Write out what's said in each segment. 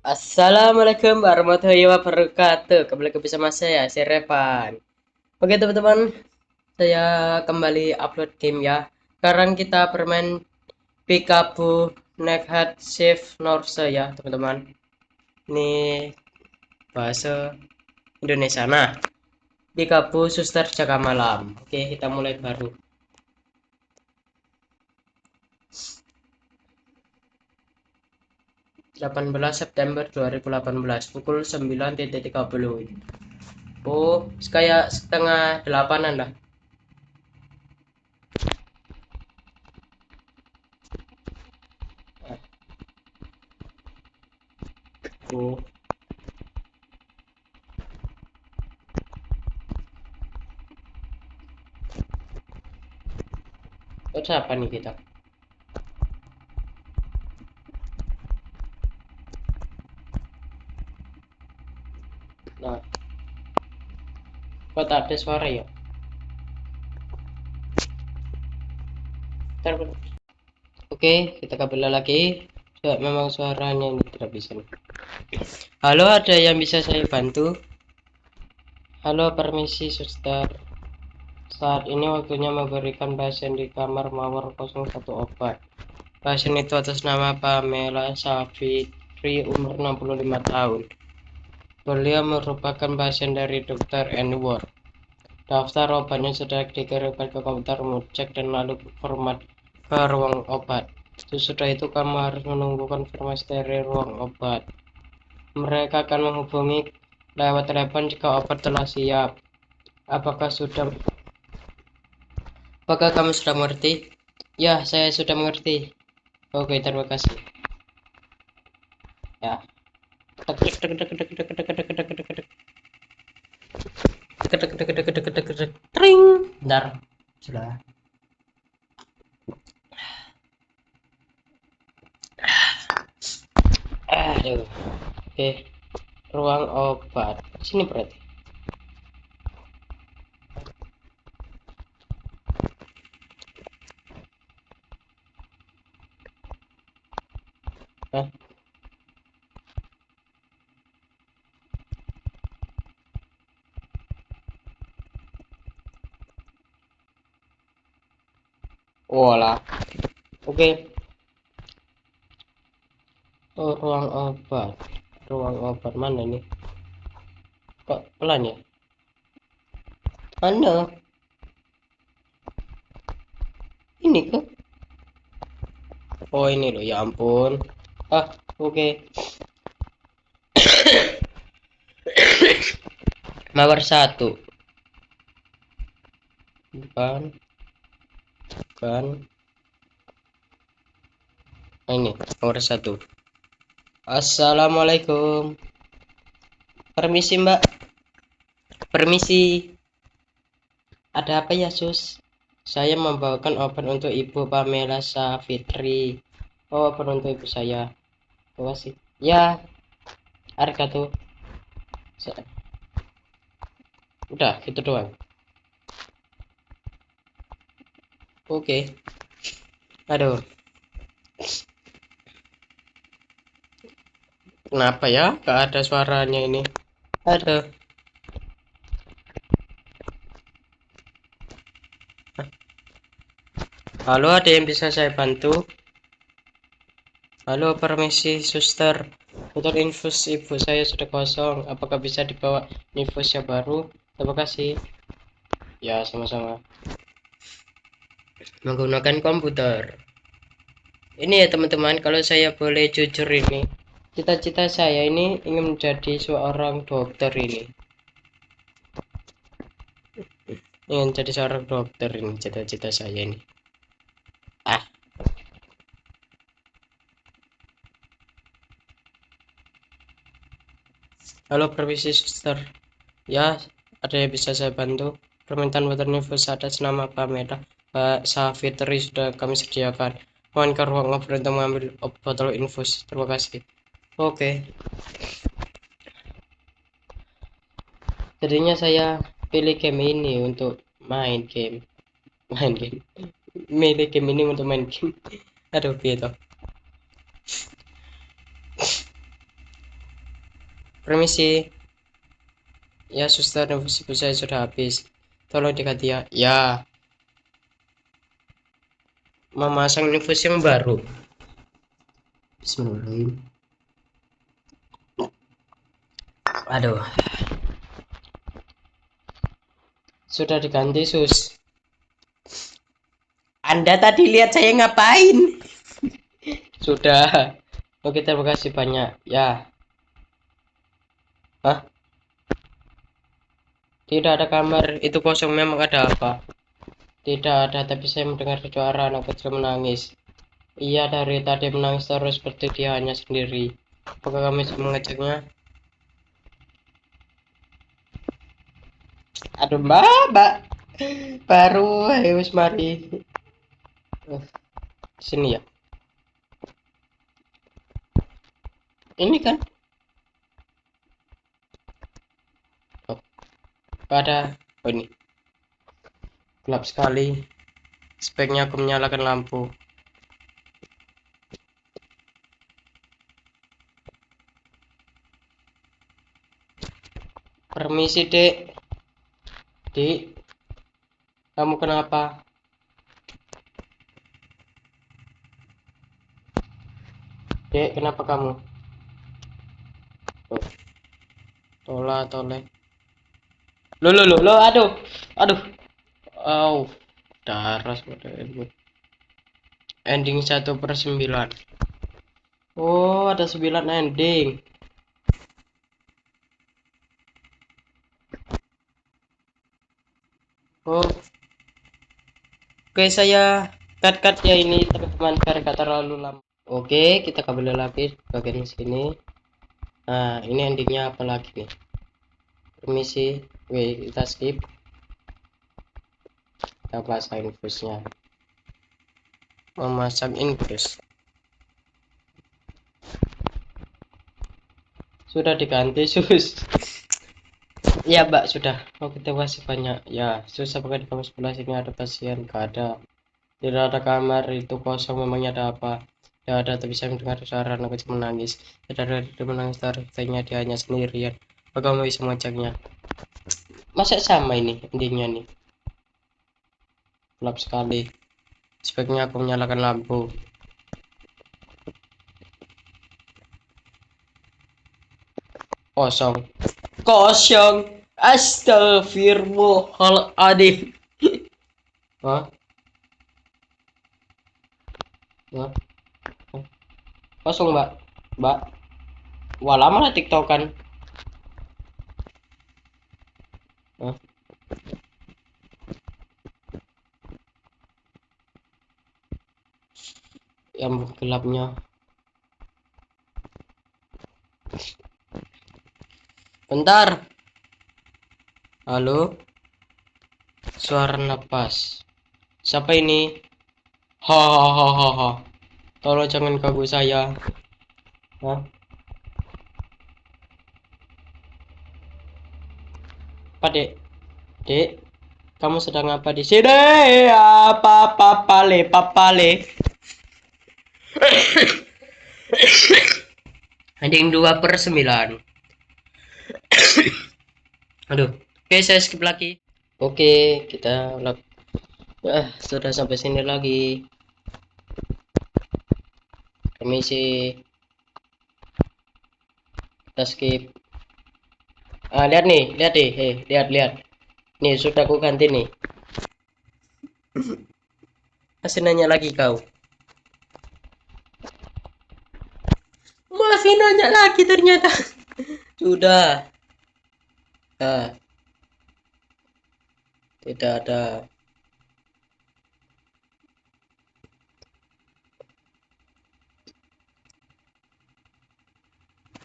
Assalamualaikum warahmatullahi wabarakatuh. Kembali lagi bersama saya, si Revan. Oke teman-teman, saya kembali upload game ya. Sekarang kita bermain Peekaboo Nighthat Save Norse ya teman-teman. Ini bahasa Indonesia. Nah, Peekaboo Suster Jaga Malam. Oke, kita mulai baru. 18 September 2018 pukul 9.30. Oh, kayak setengah delapanan lah. Oh, terus apa nih kita? Nah, kok tak ada suara ya? Ntar, oke, kita kembali lagi. Memang suaranya ini tidak bisa nih. Halo, ada yang bisa saya bantu? Halo, permisi suster. Saat ini waktunya memberikan pasien di kamar Mawar 01 obat. Pasien itu atas nama Pamela Savitri, umur 65 tahun. Beliau merupakan pasien dari Dr. Anwar. Daftar obatnya sudah dikirimkan ke komputer cek dan lalu format ke ruang obat. Sesudah itu kamu harus menunggu konfirmasi dari ruang obat. Mereka akan menghubungi lewat telepon jika obat telah siap. Apakah sudah Apakah kamu sudah mengerti? Ya, saya sudah mengerti. Oke, terima kasih. Ya. Tring. Bentar. Sudah. Aduh. Oke. Ruang obat. Sini berarti. Hah? Oh lah. Oke. Oh, ruang obat. Ruang obat mana nih? Kok pelan ya? Mana? Ini kah? Oh, ini loh. Ya ampun. Ah, oke. Mawar satu. Bukan. Bukan. Nah, ini. Mawar satu. Assalamualaikum. Permisi, Mbak. Permisi. Ada apa ya, Sus? Saya membawakan obat untuk Ibu Pamela Savitri. Oh, obat untuk ibu saya. Terima kasih. Ya, harga tuh. Udah, gitu doang. Oke. Aduh, kenapa ya? Gak ada suaranya ini. Aduh. Halo, ada yang bisa saya bantu? Halo, permisi, suster. Botol infus ibu saya sudah kosong. Apakah bisa dibawa infus yang baru? Terima kasih. Ya, sama-sama. Menggunakan komputer. Ini ya teman-teman, kalau saya boleh jujur ini, cita-cita saya ini ingin menjadi seorang dokter ini. Ingin jadi seorang dokter ini, cita-cita saya ini. Ah, halo permisi suster. Ya, ada yang bisa saya bantu? Permintaan water infus atas nama Pamela Pak Safitri sudah kami sediakan. Mohon ke ruang ngobrol untuk mengambil botol infus. Terima kasih. Oke. Jadinya saya pilih game ini untuk main game. Main game. Milih game ini untuk main game. Aduh, gitu. Permisi. Ya, suster, infusi saya sudah habis. Tolong diganti ya. Ya, memasang infus yang baru. Bismillahirrahmanirrahim. Aduh, sudah diganti, sus. Anda tadi lihat saya ngapain? Sudah. Oke, terima kasih banyak. Ya. Hah? Tidak ada kamar. Itu kosong, memang ada apa? Tidak ada, tapi saya mendengar suara anak kecil menangis. Iya, dari tadi menangis terus seperti dia hanya sendiri. Apakah kami bisa mengeceknya? Aduh, mbak. Baru, ayo mari. Sini ya. Ini kan. Oh, pada. Oh, ini. Gelap sekali. Sebaiknya aku menyalakan lampu. Permisi, Dek. Dek, kamu kenapa? Dek, kenapa kamu? Oh, toleh. Lo, aduh. Aduh. Oh, darah sudah ribut. Ending 1/9. Oh, ada 9 ending. Oh, oke, saya cut ya ini teman-teman biar gak terlalu lama. Oke, kita kembali lagi bagian sini. Nah, ini endingnya apa lagi nih? Permisi, kita skip. Kita pasang infusnya. Memasang infus. Sudah diganti, sus. Ya, Mbak, sudah. Oh, terima kasih banyak. Ya, susah banget di kamar sebelah sini ada pasien. Gak ada. Tidak ada kamar, itu kosong. Memangnya ada apa? Tidak ada, tapi saya mendengar suara anak kecil menangis. Tidak ada dia menangis, katanya dia hanya sendirian. Bagaimana bisa mengeceknya? Masa sama ini endingnya nih? Gelap sekali. Sebaiknya aku menyalakan lampu. Kosong. Kosong. Astagfirullahaladzim. Hah? Hah? Kosong, Mbak. Mbak. Wah, lama lah TikTok kan. Hah? Yang gelapnya. Bentar. Halo? Suara napas. Siapa ini? Hahaha. Tolong jangan ganggu saya. Hah? Apa, Dek? Dek, kamu sedang apa di sini? Apa papale. Ending 2/9. Aduh. Oke, saya skip lagi. Oke, kita sudah sampai sini lagi. Permisi. Kita skip. Lihat nih, lihat deh. Lihat. Nih, sudah aku ganti nih. Masih nanya lagi kau. Masih nanya lagi ternyata. Sudah. Nah, tidak ada.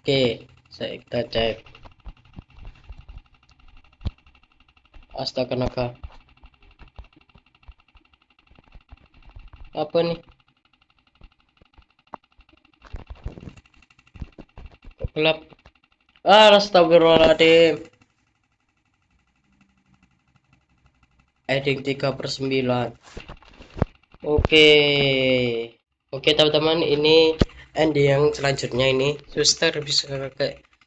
Oke, kita cek. Astaga naga. Apa nih? Gelap. Astagfirullahaladzim. Ending 3/9. Oke. Oke, teman-teman, ini ending yang selanjutnya ini. Suster bisa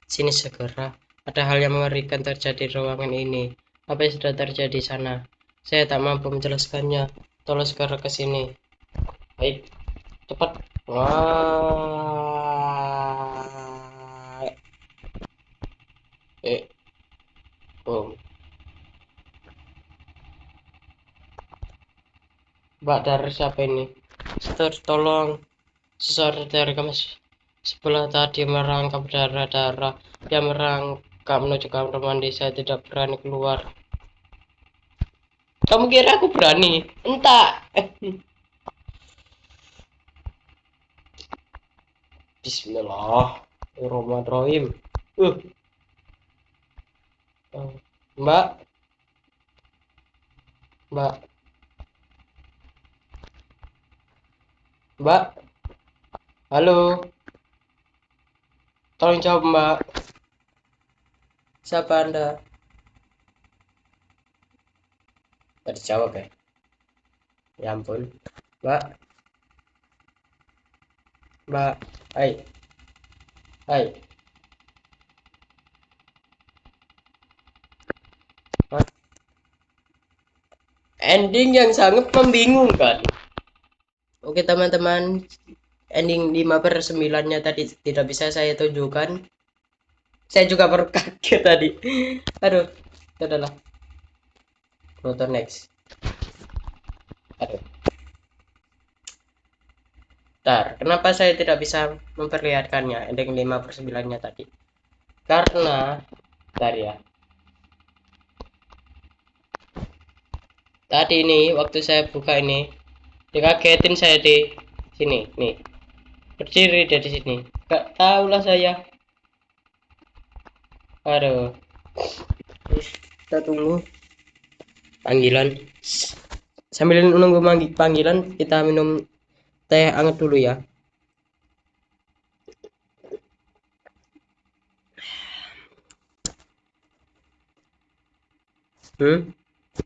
Sini segera. Ada hal yang mengerikan terjadi di ruangan ini. Apa yang sudah terjadi di sana? Saya tak mampu menjelaskannya. Tolong segera ke sini. Baik, cepat. Wah. Oh. Mbak, dari siapa ini? Suster, tolong. Seseorang dari kamar sebelah tadi merangkap darah-darah. Dia merangkap menuju kamar mandi. Saya tidak berani keluar. Kamu kira aku berani? Entah. Bismillahirrahmanirrahim. Uh, Mbak, Mbak, Mbak. Halo, tolong jawab, Mbak. Siapa Anda? Gak dijawab ya? Ya ampun. Mbak, Mbak. Hai, hai. Hah? Ending yang sangat membingungkan. Oke teman-teman, ending 5/9-nya tadi tidak bisa saya tunjukkan. Saya juga baru kaget tadi. Aduh, adalah nonton next. Aduh. Bentar, kenapa saya tidak bisa memperlihatkannya ending 5/9-nya tadi? Karena bentar ya. Tadi ini waktu saya buka ini dikagetin saya di sini nih. Berdiri dari sini. Gak tahu lah saya. Aduh. Kita tunggu panggilan. Sambil menunggu panggilan, kita minum teh hangat dulu ya.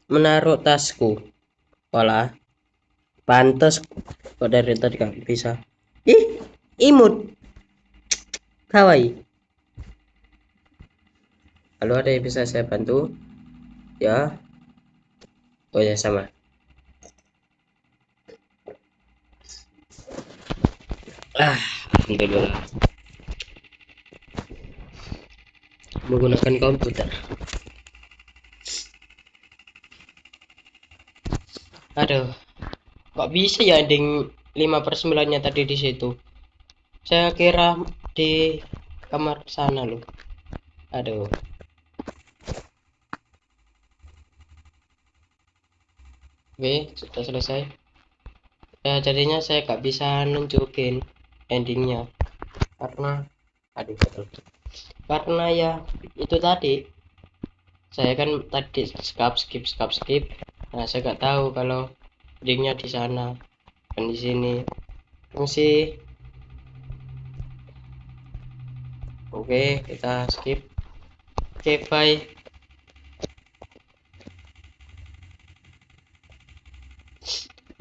Menaruh tasku. Walah, pantas kok dari tadi gak bisa. Ih, imut. Kawaii. Halo, ada yang bisa saya bantu? Ya. Oh ya, sama. Alhamdulillah. Menggunakan komputer. Aduh, kok bisa ya ending 5/9-nya tadi di situ? Saya kira di kamar sana loh. Aduh. Oke, sudah selesai. Ya, jadinya saya gak bisa nunjukin endingnya karena aduh betul. Karena ya itu tadi saya kan tadi skip. Nah, saya gak tahu kalau endingnya di sana dan di sini. Masih oke, kita skip. Oke, bye.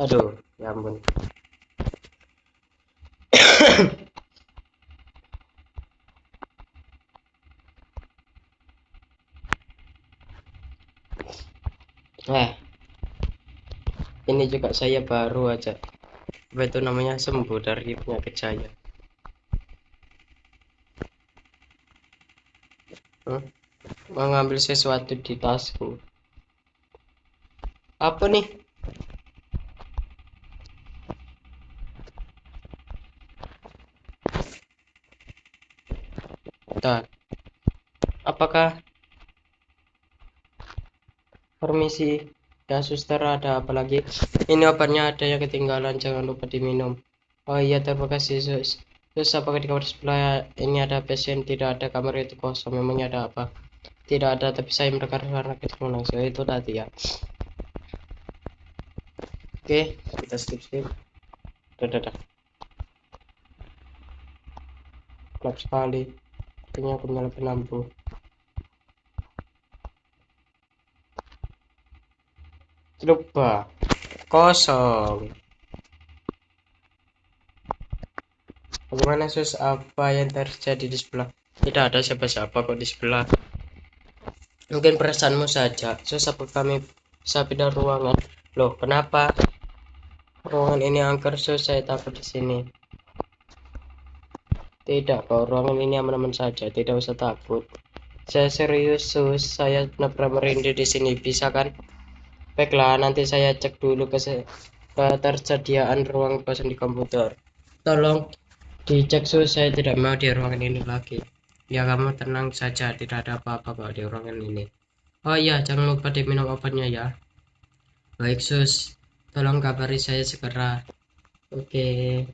Aduh, ya ampun. Nah, ini juga saya baru aja apa itu namanya sembuh dari penyakit saya. Mengambil sesuatu di tasku. Apa nih? Bentar. Apakah permisi ya suster, ada apa lagi? Ini obatnya ada yang ketinggalan, jangan lupa diminum. Oh iya, terima kasih sus. Terus apakah di kamar sebelah ini ada pasien? Tidak ada, kamar itu kosong. Memangnya ada apa? Tidak ada, tapi saya mendengar suara kecil menangis. Itu tadi ya. Oke, kita skip. Dadah. Gelap sekali. Akhirnya aku menyalakan lampu. Lupa. Kosong. Bagaimana sus? Apa yang terjadi di sebelah? Tidak ada siapa-siapa kok di sebelah. Mungkin perasaanmu saja. Sus, apa kami bisa pindah ruangan? Loh, kenapa? Ruangan ini angker, Sus. Saya takut di sini. Tidak, kok. Ruangan ini aman-aman saja. Tidak usah takut. Saya serius, Sus. Saya benar-benar merinding di sini. Bisa kan? Baiklah, nanti saya cek dulu ketersediaan ruang kosong di komputer. Tolong dicek, Sus. Saya tidak mau di ruangan ini lagi. Ya, kamu tenang saja. Tidak ada apa-apa kok di ruangan ini. Oh iya, jangan lupa diminum obatnya ya. Baik, Sus. Tolong kabari saya segera. Oke.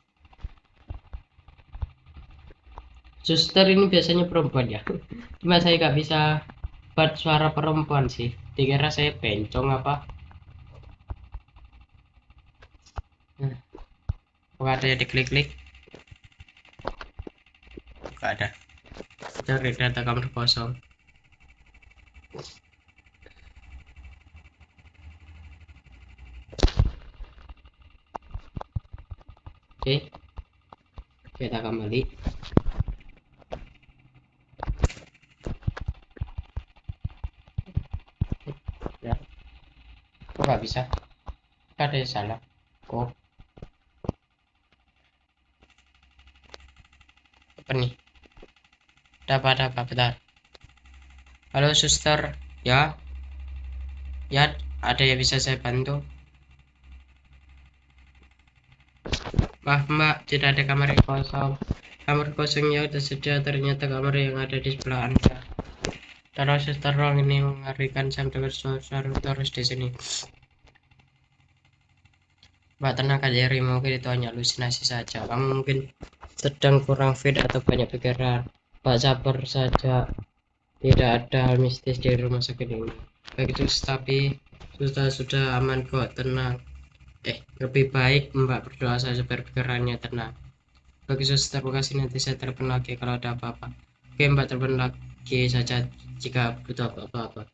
Suster ini biasanya perempuan ya. Cuma saya nggak bisa buat suara perempuan sih. Dikira saya bencong apa? Nah, kok ada ya diklik-klik? Nggak ada. Cari data kamar kosong. Oke, kita kembali. Ya, kok nggak bisa? Kok ada yang salah? Oh, apa nih? Ada apa? Bentar. Halo, suster. Ya, ya, ada yang bisa saya bantu? Maaf, Mbak, tidak ada kamar yang kosong. Kamar kosongnya tersedia, ternyata kamar yang ada di sebelah Anda. Terus suster, ruang ini mengerikan. Saya dengar suara terus di sini. Mbak, tenang aja, mungkin itu hanya halusinasi saja. Kamu mungkin sedang kurang fit atau banyak pikiran. Mbak, sabar saja. Tidak ada hal mistis di rumah sakit ini. Baik itu, tapi sudah aman kok, tenang. Lebih baik Mbak berdoa saja supaya pikirannya tenang. Bagi suster, terima kasih, nanti saya telepon lagi kalau ada apa-apa. Oke, Mbak, telepon lagi saja jika butuh apa-apa.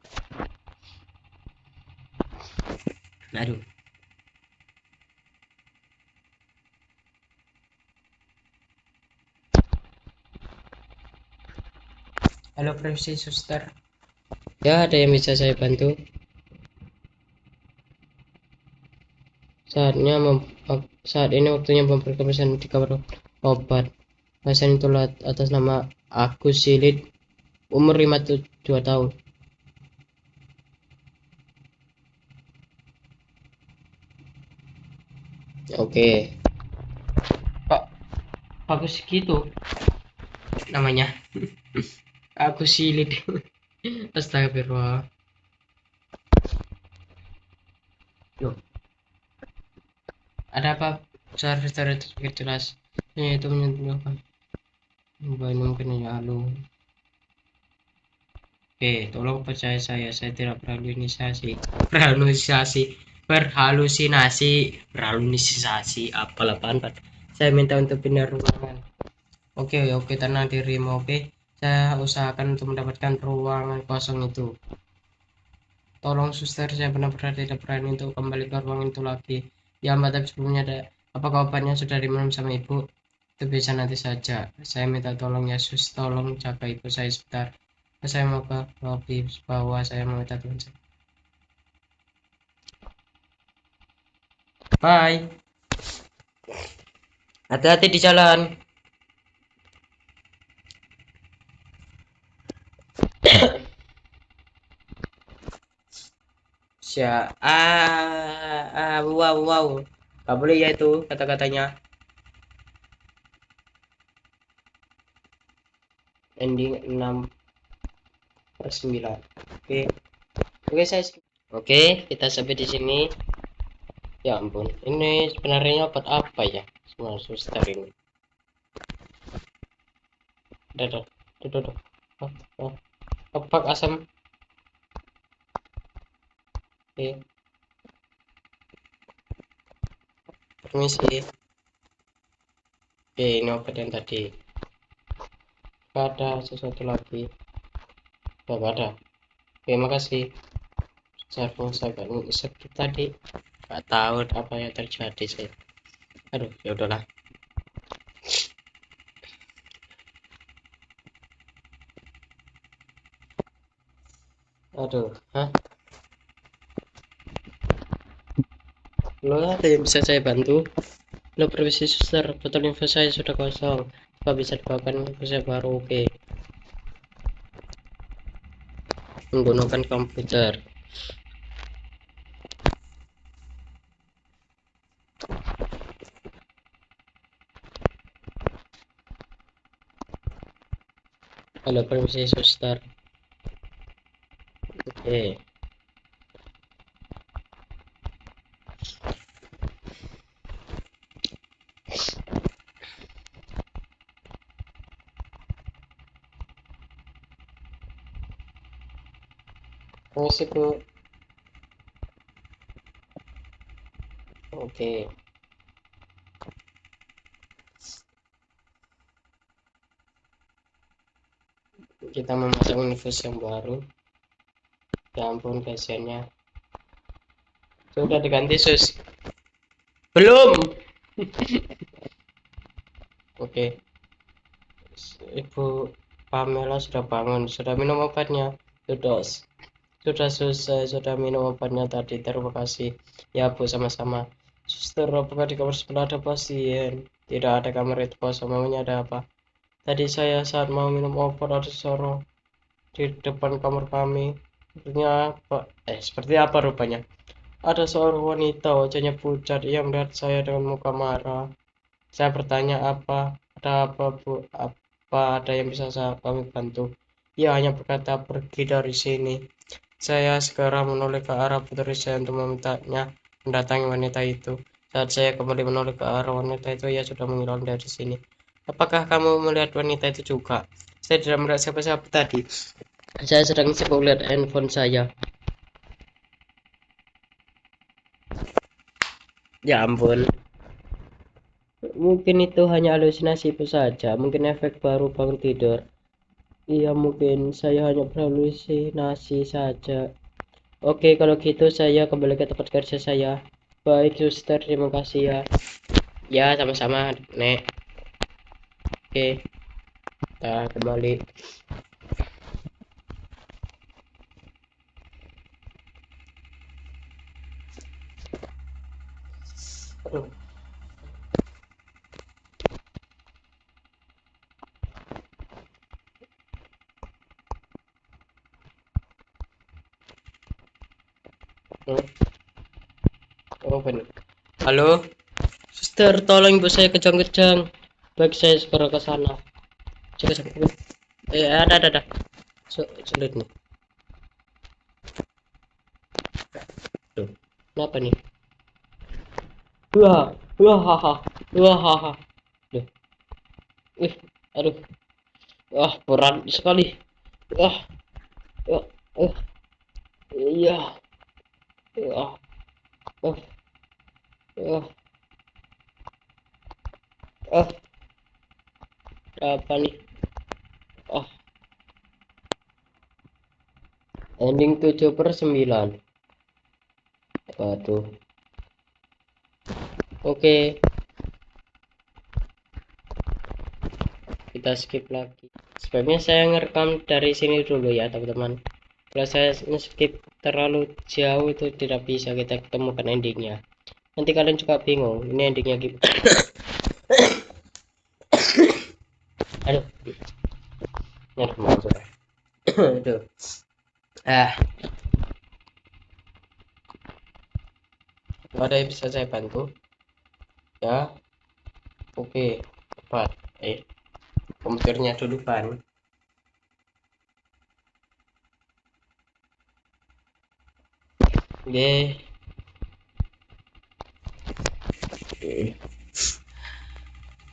Aduh. Halo, permisi suster. Ya, ada yang bisa saya bantu? Saatnya saat ini waktunya memberikan pesan di kamar obat. Pasien itu atas nama Agus Silid, umur 52 tahun. Oke. Pak, Agus gitu namanya. Agus Silid. Astagfirullah. Loh, ada apa? Suara itu sedikit jelas. Ini itu menyentuh ini mungkin hanya halo. Oke, tolong percaya saya tidak berhalusinasi, apalah apaan, Pak. Saya minta untuk pindah ruangan. Oke, oke, tenang dirimu, oke. Saya usahakan untuk mendapatkan ruangan kosong itu. Tolong suster, saya benar-benar tidak berani untuk kembali ke ruangan itu lagi. Ya, Mbak, tapi sebelumnya apakah obatnya sudah diminum sama ibu? Itu bisa nanti saja. Saya minta tolong ya, sus, tolong jaga ibu saya sebentar. Saya mau ke lobby bawah, saya mau minta tolong. Bye. Hati-hati di jalan. Wow, wow. Gak boleh ya itu kata-katanya. Ending 6/9. Oke. Oke, saya skip. Oke, kita sampai di sini. Ya ampun, ini sebenarnya obat apa ya? Semua suster ini. Dadah, dadah, obat asam. Oke, permisi. Oke, ini obat yang tadi. Ada sesuatu lagi? Gak ada. Oke, makasih. Saya gak sakit tadi. Gak tahu apa yang terjadi saya. Aduh, ya udahlah. Aduh, hah? Lo ada yang bisa saya bantu? Lo permisi suster, botol info saya sudah kosong. Apa bisa dibawakan info saya baru? Oke. Menggunakan komputer. Halo, permisi suster. Oke. Permisi Bu. Oke. Kita memasang infus yang baru. Ya ampun, kasihannya. Sudah diganti sus. Belum. Oke. Ibu Pamela sudah bangun. Sudah minum obatnya. Sudah selesai. Sudah minum obatnya tadi. Terima kasih. Ya Bu, sama-sama. Suster, apakah di kamar sebelah ada pasien? Tidak ada, kamar itu kosong. Memangnya ada apa? Tadi saya saat mau minum obat ada suara di depan kamar kami. Seperti apa rupanya? Ada seorang wanita, wajahnya pucat. Ia melihat saya dengan muka marah. Saya bertanya, ada apa Bu? Apa ada yang bisa kami bantu? Ia hanya berkata, pergi dari sini. Saya segera menoleh ke arah putri saya untuk memintanya mendatangi wanita itu. Saat saya kembali menoleh ke arah wanita itu, ia sudah menghilang dari sini. Apakah kamu melihat wanita itu juga? Saya tidak melihat siapa-siapa tadi. Saya sedang sibuk melihat handphone saya. Ya ampun. Mungkin itu hanya halusinasiku saja. Mungkin efek baru bangun tidur. Iya, mungkin saya hanya berhalusinasi saja. Oke, kalau gitu saya kembali ke tempat kerja saya. Baik, suster, terima kasih ya. Ya, sama-sama, Nek. Oke, kita kembali. Aduh. Hmm. Oh, benar. Halo, suster, tolong ibu saya kejang-kejang. Baik, saya segera ke sana. Kejang-kejang. Ada. Sulit nih. Tuh, kenapa nih? Wah, wah, haha, wah, haha. Duh, aduh, wah, berat sekali. Wah, wah, iya, wah, wah, wah, wah, apa nih? Oh, ending 7/9. Waduh. Oke, kita skip lagi. Sebaiknya saya ngerekam dari sini dulu ya, teman-teman. Kalau saya skip terlalu jauh itu tidak bisa kita ketemukan endingnya. Nanti kalian juga bingung, ini endingnya gimana. Aduh, aduh, maaf, aduh. Ah, ada yang bisa saya bantu? Ya, oke, cepat. Komputernya dulu kan. Oke.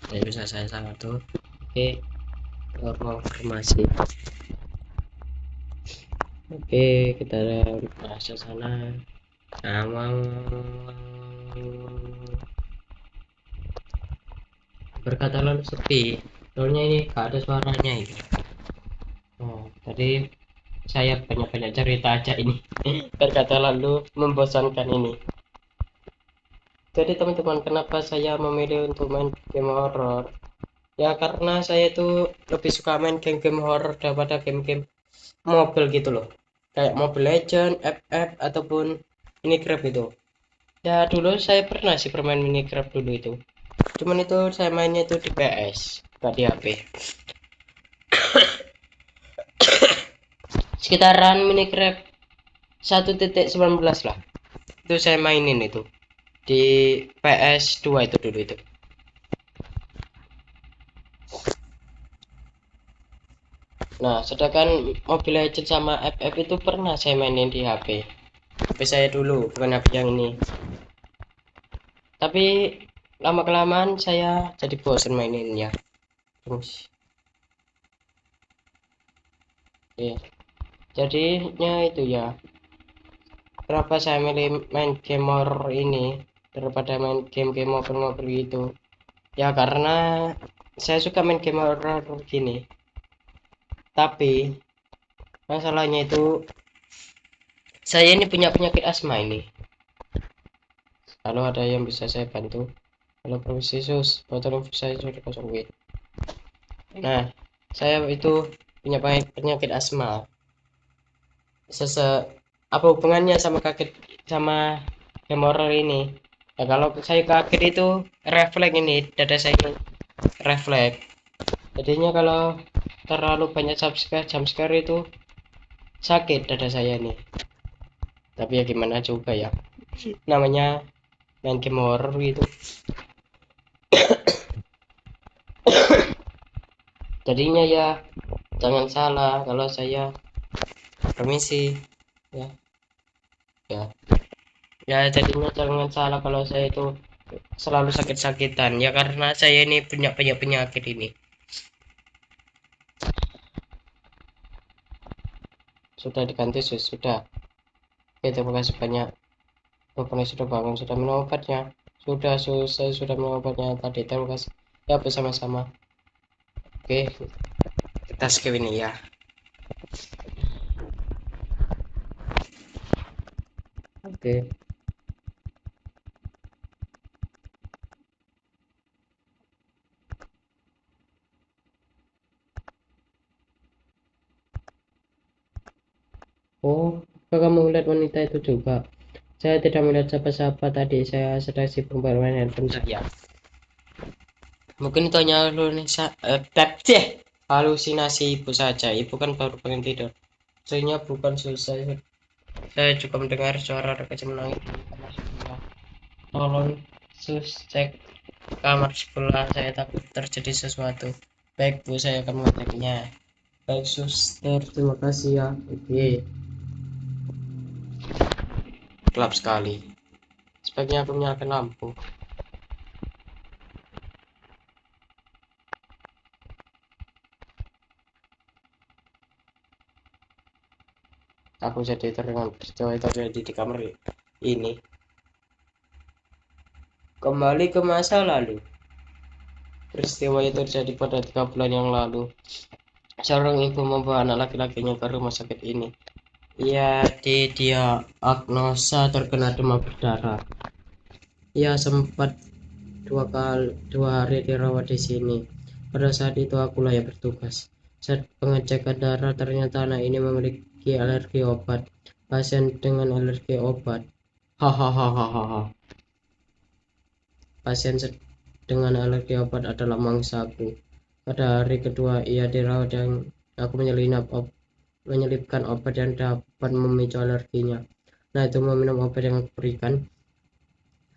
Ya, bisa saya salah tuh. Oke, konfirmasi. Oke, kita bahasa sana. Nah, berkata lalu sepi. Soalnya ini gak ada suaranya ini. Oh, tadi saya banyak-banyak cerita aja ini. Berkata lalu membosankan ini. Jadi teman-teman, kenapa saya memilih untuk main game horror? Ya karena saya itu lebih suka main game-game horror daripada game-game mobil gitu loh. kayak Mobile Legend, FF ataupun Minecraft itu. Ya dulu saya pernah sih bermain Minecraft dulu itu. Cuman itu saya mainnya itu di PS, bukan di HP. Sekitaran Minecraft 1.19 lah. Itu saya mainin itu di PS2 itu dulu itu. Nah, sedangkan Mobile Legends sama FF itu pernah saya mainin di HP. HP saya dulu, bukan HP yang ini. Tapi lama kelamaan saya jadi bosan maininnya. Terus, ya. Jadinya itu ya. Kenapa saya milih main game horror ini daripada main game-game mobil-mobil gitu? Ya karena saya suka main game horror gini. Tapi masalahnya itu saya ini punya penyakit asma ini. Kalau ada yang bisa saya bantu, kalau permisi sus, botol infus saya sudah kosong wait. Nah, saya itu punya penyakit asma. Sese apa hubungannya sama kaget sama game horror ini? Ya kalau saya kaget itu refleks ini, dada saya ini refleks. Jadinya kalau terlalu banyak jumpscare itu sakit dada saya nih. Tapi ya gimana juga ya, namanya main game horror gitu. Jadinya ya jangan salah kalau saya permisi ya. Ya ya jadinya jangan salah kalau saya itu selalu sakit-sakitan ya karena saya ini punya penyakit ini. Sudah diganti sus, sudah. Oke, terima kasih banyak. Bapaknya sudah bangun, sudah minum obatnya. Sudah sus, saya sudah minum obatnya tadi, terima kasih ya, bersama-sama. Oke, kita skip ini ya. Oke. Oh, apakah kamu melihat wanita itu juga? Saya tidak melihat siapa-siapa tadi, saya sedang sibuk bermain handphone saja. Mungkin itu hanya halusinasi ibu saja. Ibu kan baru pengen tidur. Sebenarnya bukan susah. Saya juga mendengar suara rekaja menangis di kamar sebelah. Tolong sus cek kamar sebelah, saya takut terjadi sesuatu. Baik bu, saya akan mengeceknya. Baik suster, terima kasih ya. Oke, gelap sekali. Sebaiknya aku menyalakan lampu. Aku jadi teringat peristiwa itu terjadi di kamar ini. Kembali ke masa lalu. Peristiwa itu terjadi pada 3 bulan yang lalu. Seorang ibu membawa anak laki-lakinya ke rumah sakit ini. Ia didiagnosa terkena demam berdarah. Ia sempat 2 hari dirawat di sini. Pada saat itu akulah yang bertugas. Saat pengecekan darah ternyata anak ini memiliki alergi obat. Pasien dengan alergi obat. Hahaha. Pasien dengan alergi obat adalah mangsaku. Pada hari kedua ia dirawat dan aku menyelipkan obat yang dapat memicu alerginya. Nah, itu meminum obat yang aku berikan.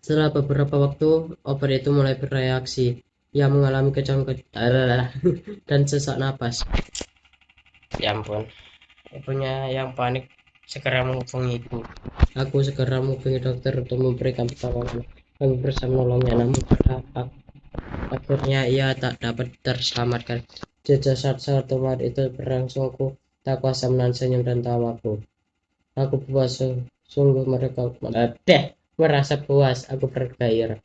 Setelah beberapa waktu, obat itu mulai bereaksi. Ia mengalami kejang dan sesak napas. Ya ampun, ibunya yang panik segera menghubungi ibu. Aku segera menghubungi dokter untuk memberikan pertolongan. Kami berusaha menolongnya, namun akhirnya ia tak dapat terselamatkan. Sejak saat obat itu berlangsung, aku tak kuasa menahan senyum dan tawaku. Aku puas, sungguh merasa puas, aku bergairah.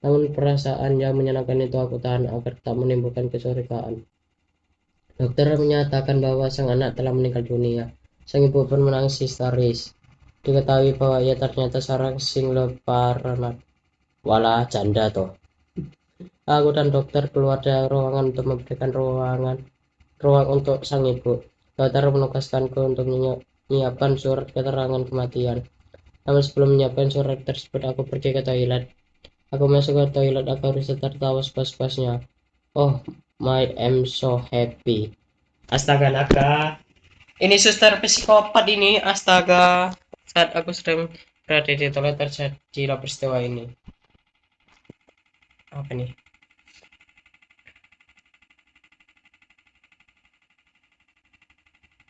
Namun perasaan yang menyenangkan itu aku tahan agar tak menimbulkan kecurigaan. Dokter menyatakan bahwa sang anak telah meninggal dunia. Sang ibu pun menangis histeris. Diketahui bahwa ia ternyata seorang single parent. Walah, janda toh. Aku dan dokter keluar dari ruangan untuk memberikan ruang untuk sang ibu. Dokter menugaskanku untuk menyiapkan surat keterangan kematian. Namun sebelum menyiapkan surat tersebut, aku pergi ke toilet. Aku masuk ke toilet, aku harus tertawa sepuas-puasnya. Oh, my I'm so happy. Astaga naga. Ini suster psikopat ini, astaga. Saat aku sedang berada di toilet terjadilah peristiwa ini. Apa nih?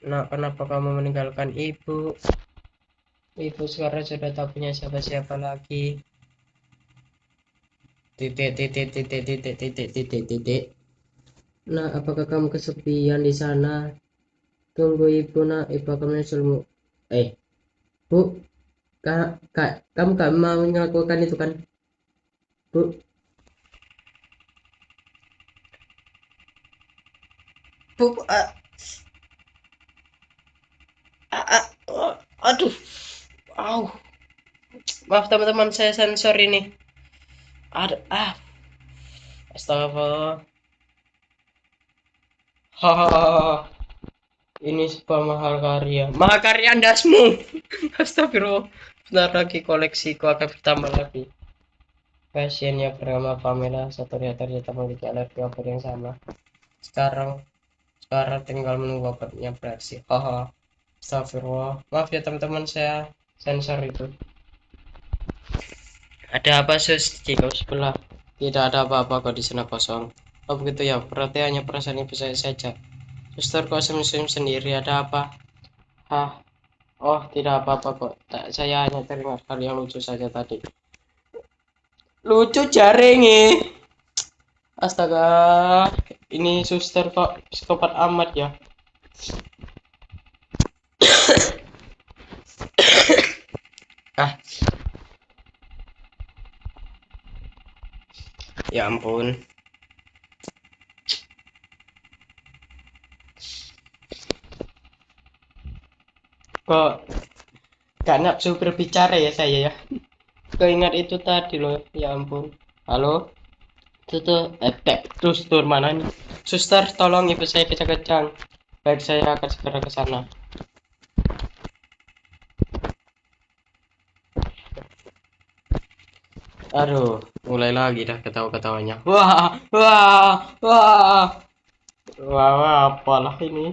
Nah, kenapa kamu meninggalkan ibu? Ibu sekarang sudah tak punya siapa-siapa lagi. Titik titik titik titik titik titik titik. Nah, apakah kamu kesepian di sana? Tunggu ibu, nak. Ibu akan menyusulmu. Bu, kamu gak mau melakukan itu kan? Bu, bu, aduh, au. Maaf teman-teman, saya sensor ini. Astagfirullah. Hahaha. Ini sebuah mahakarya andasmu. Astagfirullah. Bentar lagi koleksiku akan bertambah lagi. Pasiennya bernama Pamela satu ternyata memiliki alergi obat yang sama. Sekarang tinggal menunggu obatnya bereaksi. Haha. Astagfirullah. Maaf ya teman-teman, saya sensor itu. Ada apa sus di kau sebelah? Tidak ada apa-apa kok, di sana kosong. Oh begitu ya, berarti hanya perasaan ibu saya saja. Suster kok senyum-senyum sendiri, ada apa? Hah? Oh, tidak apa-apa kok. Saya hanya teringat hal yang lucu saja tadi. Lucu jaring nih. Astaga, ini suster kok psikopat amat ya. Ah, ya ampun. Kok gak nafsu berbicara ya saya ya. Keingat itu tadi loh, ya ampun. Halo? Terus tur mana nih? Suster, tolong ibu saya kejang-kejang. Baik, saya akan segera ke sana. Aduh, mulai lagi dah ketawa-ketawanya. Wah, wah, wah, wah, wah, apalah ini.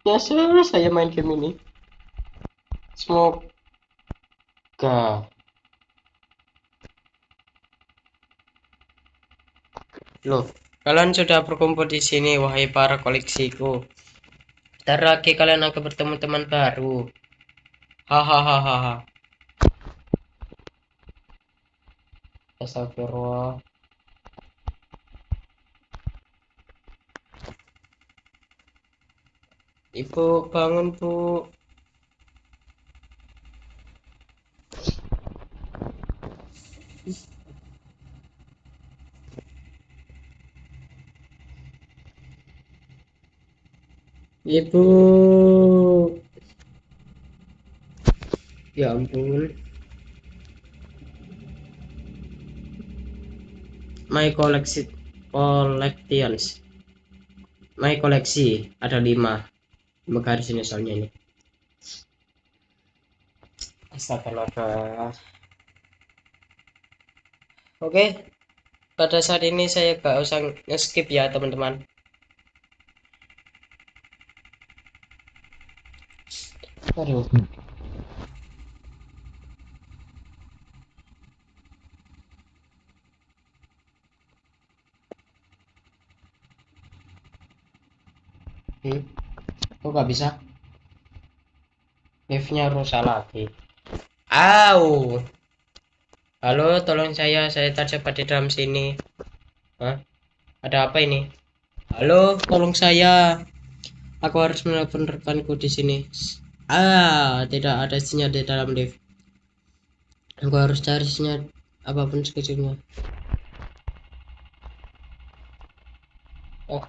Biasa saya main game ini. Semoga. Loh, kalian sudah berkumpul di sini, wahai para koleksiku. Bentar lagi kalian akan bertemu teman baru. Hahaha. Astagfirullah. Ibu bangun, Bu. Ibu. Ya ampun. My collections. My koleksi ada 5 garis ini soalnya ini. Astaga. Oke, pada saat ini saya gak usah nge-skip ya teman-teman. Aduh. Kok gak bisa? Liftnya rusak lagi. Au. Halo, tolong saya terjebak di dalam sini. Hah? Ada apa ini? Halo, tolong saya. Aku harus menelpon rekanku di sini. Tidak ada sinyal di dalam lift. Aku harus cari sinyal apapun sekecilnya. Oh,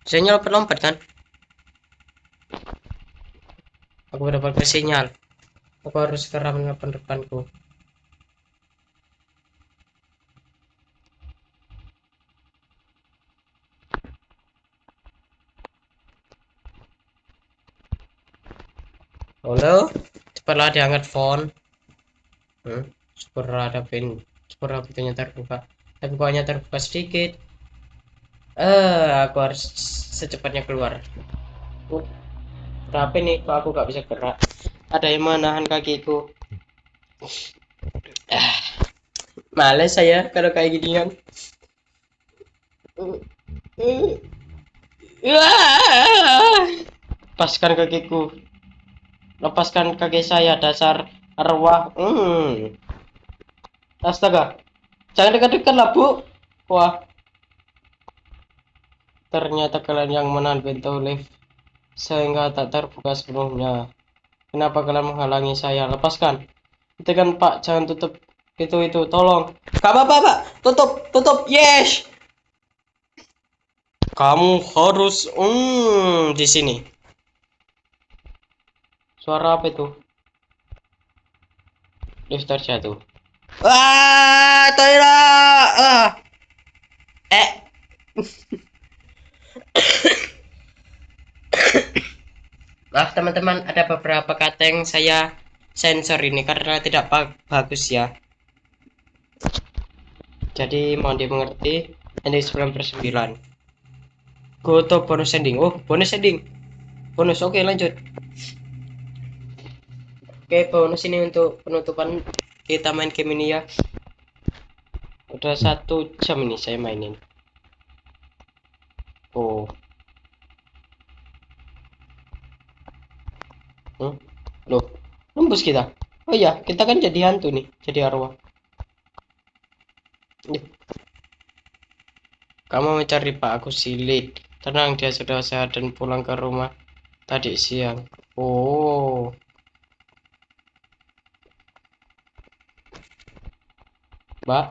sinyal lompat kan? Aku mendapatkan sinyal. Aku harus segera menelpon rekanku. Halo, cepatlah diangkat phone. Syukur ada pintunya terbuka. Tapi pokoknya terbuka sedikit. Aku harus secepatnya keluar. Tapi nih, kok aku gak bisa gerak? Ada yang menahan kakiku. Males saya kalau kayak gini kan. Lepaskan kakiku. Lepaskan kaki saya, dasar arwah. Astaga. Jangan dekat-dekat lah, Bu. Wah, ternyata kalian yang menahan pintu lift sehingga tak terbuka sepenuhnya. Kenapa kalian menghalangi saya? Lepaskan. Itu kan Pak, jangan tutup itu, tolong. Gak apa-apa, Pak. Tutup. Yes. Kamu harus di sini. Suara apa itu? Lift terjatuh. Tidak. Maaf teman-teman, ada beberapa kata yang saya sensor ini karena tidak bagus ya. Jadi mohon dimengerti. Ini 9/9. Go to bonus ending. Oh, bonus ending. Bonus, oke lanjut. Oke, bonus ini untuk penutupan kita main game ini ya. Udah 1 jam ini saya mainin. Oh. Loh, nembus kita. Oh iya, kita kan jadi hantu nih, jadi arwah. Kamu mencari Pak, aku silit. Tenang, dia sudah sehat dan pulang ke rumah tadi siang. Oh. Mbak,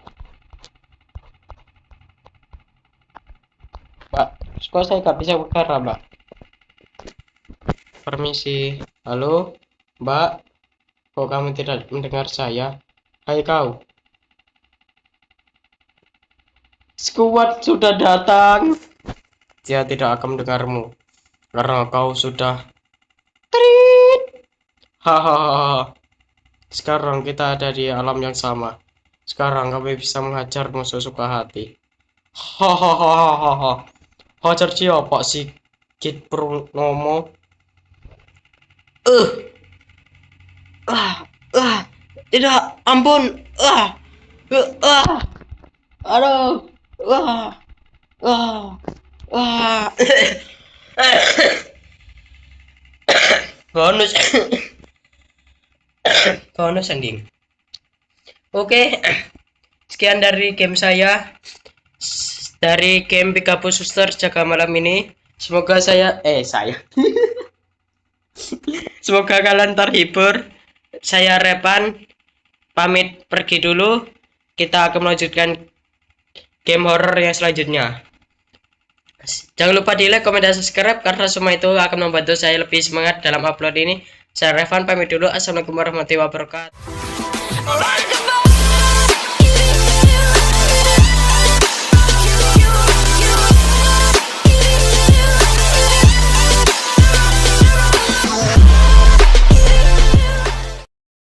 kok saya nggak bisa bicara, Mbak? Permisi. Halo, Mbak. Kok kamu tidak mendengar saya? Hai kau. Skuad sudah datang. Dia tidak akan mendengarmu karena kau sudah trit. Hahaha. Sekarang kita ada di alam yang sama. Sekarang kami bisa menghajar musuh suka hati. Hahaha. Hajar siapa sih? Kit Purnomo. Tidak, ampun. Aduh. Bonus. Bonus ending. Oke. Sekian dari game saya. Dari game Peekaboo Suster Jaga Malam ini. Semoga saya semoga kalian terhibur. Saya Repan pamit pergi dulu. Kita akan melanjutkan game horror yang selanjutnya. Jangan lupa di like, komen, dan subscribe karena semua itu akan membantu saya lebih semangat dalam upload ini. Saya Revan pamit dulu. Assalamualaikum warahmatullahi wabarakatuh.